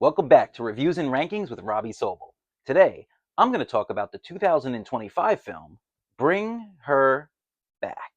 Welcome back to Reviews and Rankings with Robbie Sobel. Today, I'm going to talk about the 2025 film, Bring Her Back.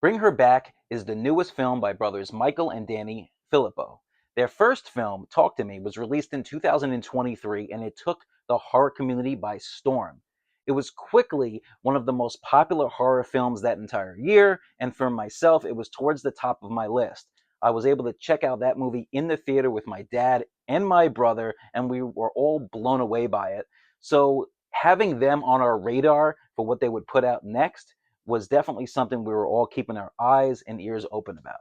Bring Her Back is the newest film by brothers Michael and Danny Philippou. Their first film, Talk to Me, was released in 2023 and it took the horror community by storm. It was quickly one of the most popular horror films that entire year, and for myself, it was towards the top of my list. I was able to check out that movie in the theater with my dad and my brother, and we were all blown away by it. So, having them on our radar for what they would put out next was definitely something we were all keeping our eyes and ears open about.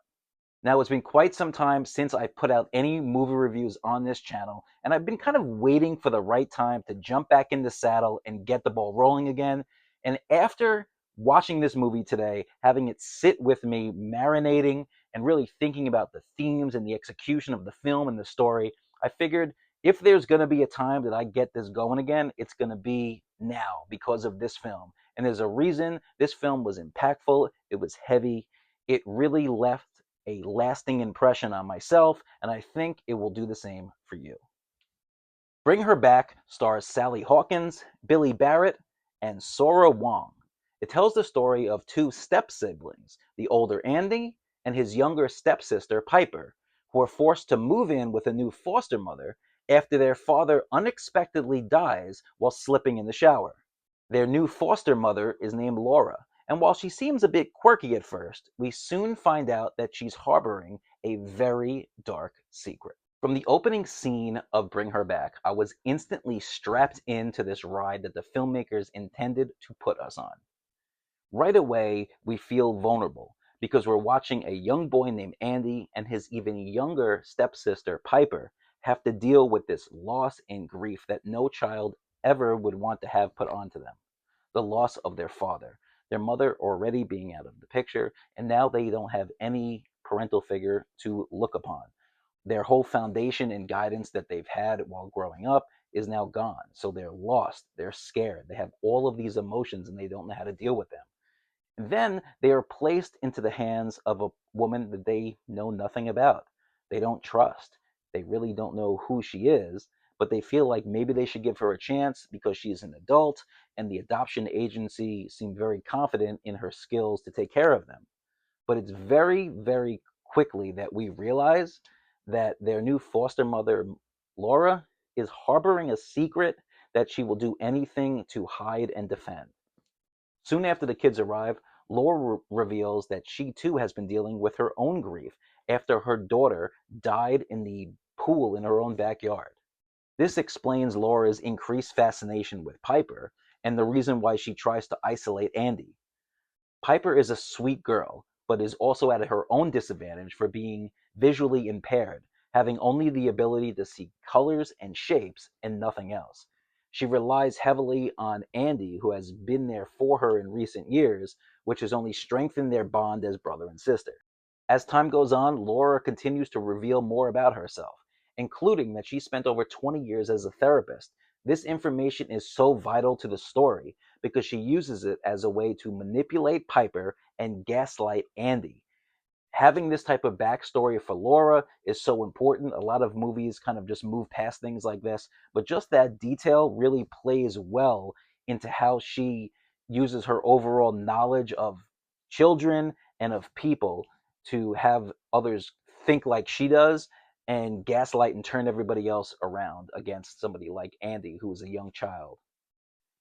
Now, it's been quite some time since I put out any movie reviews on this channel, and I've been kind of waiting for the right time to jump back in the saddle and get the ball rolling again. And after watching this movie today, having it sit with me, marinating, and really thinking about the themes and the execution of the film and the story, I figured if there's going to be a time that I get this going again, it's going to be now because of this film. And there's a reason this film was impactful, it was heavy, it really left a lasting impression on myself, and I think it will do the same for you. Bring Her Back stars Sally Hawkins, Billy Barrett, and Sora Wong. It tells the story of two step-siblings, the older Andy and his younger stepsister Piper, who are forced to move in with a new foster mother after their father unexpectedly dies while slipping in the shower. Their new foster mother is named Laura, and while she seems a bit quirky at first, we soon find out that she's harboring a very dark secret. From the opening scene of Bring Her Back, I was instantly strapped into this ride that the filmmakers intended to put us on. Right away, we feel vulnerable because we're watching a young boy named Andy and his even younger stepsister Piper have to deal with this loss and grief that no child ever would want to have put onto them. The loss of their father, their mother already being out of the picture, and now they don't have any parental figure to look upon. Their whole foundation and guidance that they've had while growing up is now gone. So they're lost, they're scared, they have all of these emotions and they don't know how to deal with them. And then they are placed into the hands of a woman that they know nothing about. They don't trust. They really don't know who she is, but they feel like maybe they should give her a chance because she's an adult, and the adoption agency seemed very confident in her skills to take care of them. But it's very, very quickly that we realize that their new foster mother, Laura, is harboring a secret that she will do anything to hide and defend. Soon after the kids arrive, Laura reveals that she too has been dealing with her own grief after her daughter died in the pool in her own backyard. This explains Laura's increased fascination with Piper and the reason why she tries to isolate Andy. Piper is a sweet girl, but is also at her own disadvantage for being visually impaired, having only the ability to see colors and shapes and nothing else. She relies heavily on Andy, who has been there for her in recent years, which has only strengthened their bond as brother and sister. As time goes on, Laura continues to reveal more about herself, including that she spent over 20 years as a therapist. This information is so vital to the story because she uses it as a way to manipulate Piper and gaslight Andy. Having this type of backstory for Laura is so important. A lot of movies kind of just move past things like this, but just that detail really plays well into how she uses her overall knowledge of children and of people to have others think like she does and gaslight and turn everybody else around against somebody like Andy, who is a young child.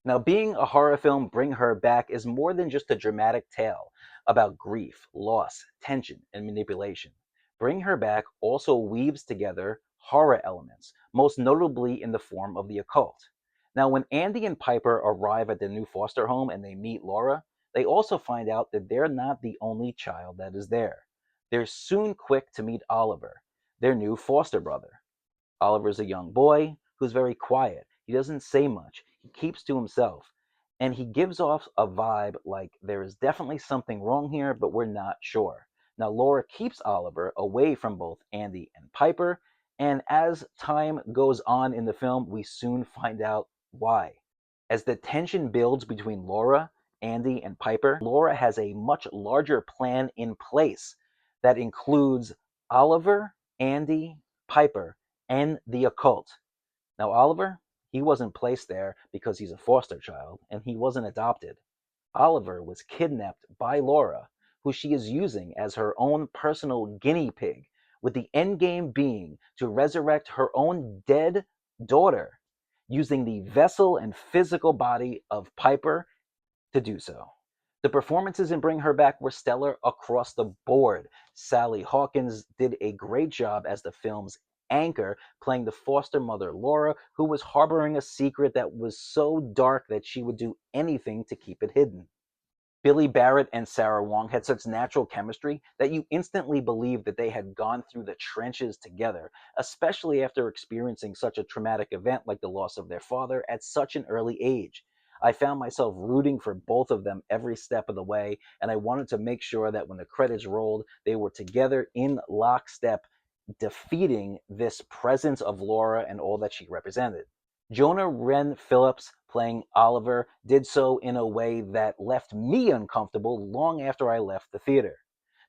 Now, being a horror film, Bring Her Back is more than just a dramatic tale about grief, loss, tension, and manipulation. Bring Her Back also weaves together horror elements, most notably in the form of the occult. Now, when Andy and Piper arrive at their new foster home and they meet Laura, they also find out that they're not the only child that is there. They're soon quick to meet Oliver, their new foster brother. Oliver's a young boy who's very quiet. He doesn't say much. He keeps to himself. And he gives off a vibe like there is definitely something wrong here, but we're not sure. Now, Laura keeps Oliver away from both Andy and Piper. And as time goes on in the film, we soon find out why. As the tension builds between Laura, Andy, and Piper, Laura has a much larger plan in place that includes Oliver, Andy, Piper, and the occult. Now, Oliver, he wasn't placed there because he's a foster child, and he wasn't adopted. Oliver was kidnapped by Laura, who she is using as her own personal guinea pig, with the endgame being to resurrect her own dead daughter, using the vessel and physical body of Piper to do so. The performances in Bring Her Back were stellar across the board. Sally Hawkins did a great job as the film's anchor, playing the foster mother Laura, who was harboring a secret that was so dark that she would do anything to keep it hidden. Billy Barrett and Sarah Wong had such natural chemistry that you instantly believed that they had gone through the trenches together, especially after experiencing such a traumatic event like the loss of their father at such an early age. I found myself rooting for both of them every step of the way, and I wanted to make sure that when the credits rolled, they were together in lockstep, defeating this presence of Laura and all that she represented. Jonah Wren Phillips, playing Oliver, did so in a way that left me uncomfortable long after I left the theater.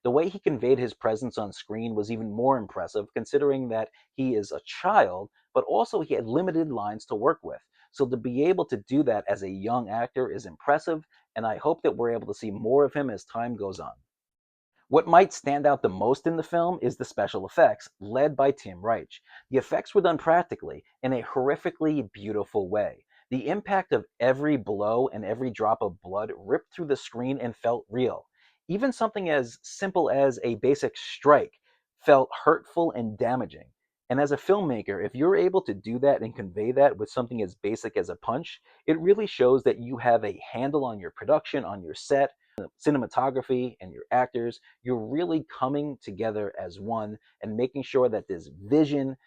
The way he conveyed his presence on screen was even more impressive, considering that he is a child, but also he had limited lines to work with. So to be able to do that as a young actor is impressive, and I hope that we're able to see more of him as time goes on. What might stand out the most in the film is the special effects, led by Tim Reich. The effects were done practically, in a horrifically beautiful way. The impact of every blow and every drop of blood ripped through the screen and felt real. Even something as simple as a basic strike felt hurtful and damaging. And as a filmmaker, if you're able to do that and convey that with something as basic as a punch, it really shows that you have a handle on your production, on your set, cinematography, and your actors. You're really coming together as one and making sure that this vision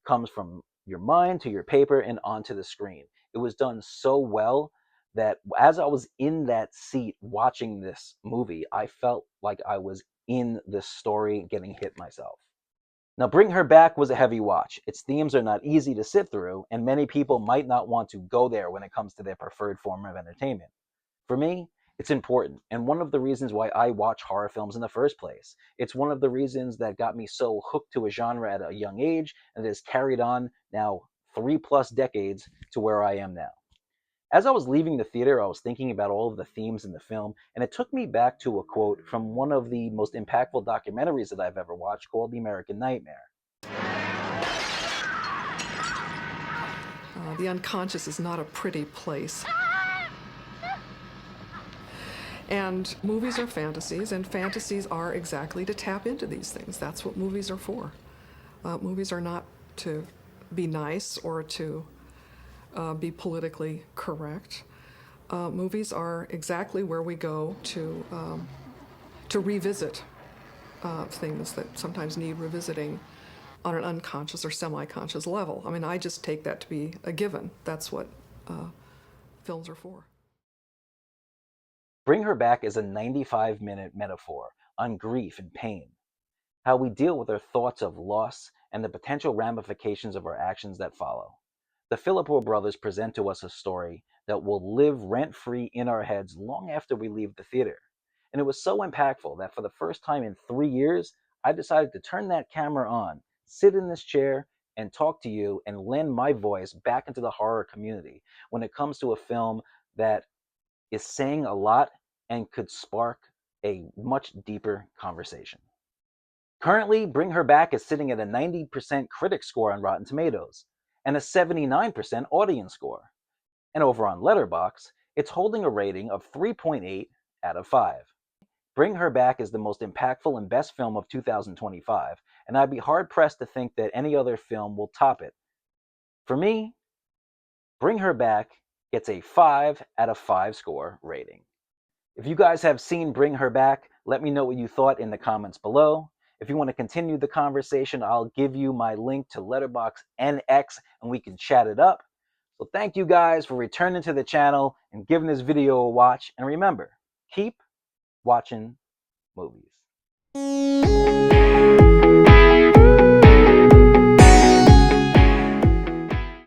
comes from your mind to your paper and onto the screen. It was done so well that as I was in that seat watching this movie, I felt like I was in the story getting hit myself. Now, Bring Her Back was a heavy watch. Its themes are not easy to sit through, and many people might not want to go there when it comes to their preferred form of entertainment. For me, it's important, and one of the reasons why I watch horror films in the first place. It's one of the reasons that got me so hooked to a genre at a young age, and it has carried on now 3+ decades to where I am now. As I was leaving the theater, I was thinking about all of the themes in the film, and it took me back to a quote from one of the most impactful documentaries that I've ever watched called The American Nightmare. The unconscious is not a pretty place. And movies are fantasies, and fantasies are exactly to tap into these things. That's what movies are for. Movies are not to be nice or to be politically correct. Movies are exactly where we go to revisit things that sometimes need revisiting on an unconscious or semi-conscious level. I mean, I just take that to be a given. That's what films are for. Bring Her Back is a 95-minute metaphor on grief and pain, how we deal with our thoughts of loss and the potential ramifications of our actions that follow. The Philippou brothers present to us a story that will live rent-free in our heads long after we leave the theater. And it was so impactful that for the first time in 3 years, I decided to turn that camera on, sit in this chair, and talk to you and lend my voice back into the horror community when it comes to a film that is saying a lot and could spark a much deeper conversation. Currently, Bring Her Back is sitting at a 90% critic score on Rotten Tomatoes and a 79% audience score. And over on Letterboxd, it's holding a rating of 3.8 out of 5. Bring Her Back is the most impactful and best film of 2025, and I'd be hard-pressed to think that any other film will top it. For me, Bring Her Back gets a 5 out of 5 score rating. If you guys have seen Bring Her Back, let me know what you thought in the comments below. If you want to continue the conversation, I'll give you my link to Letterboxd NX and we can chat it up. So thank you guys for returning to the channel and giving this video a watch. And remember, keep watching movies.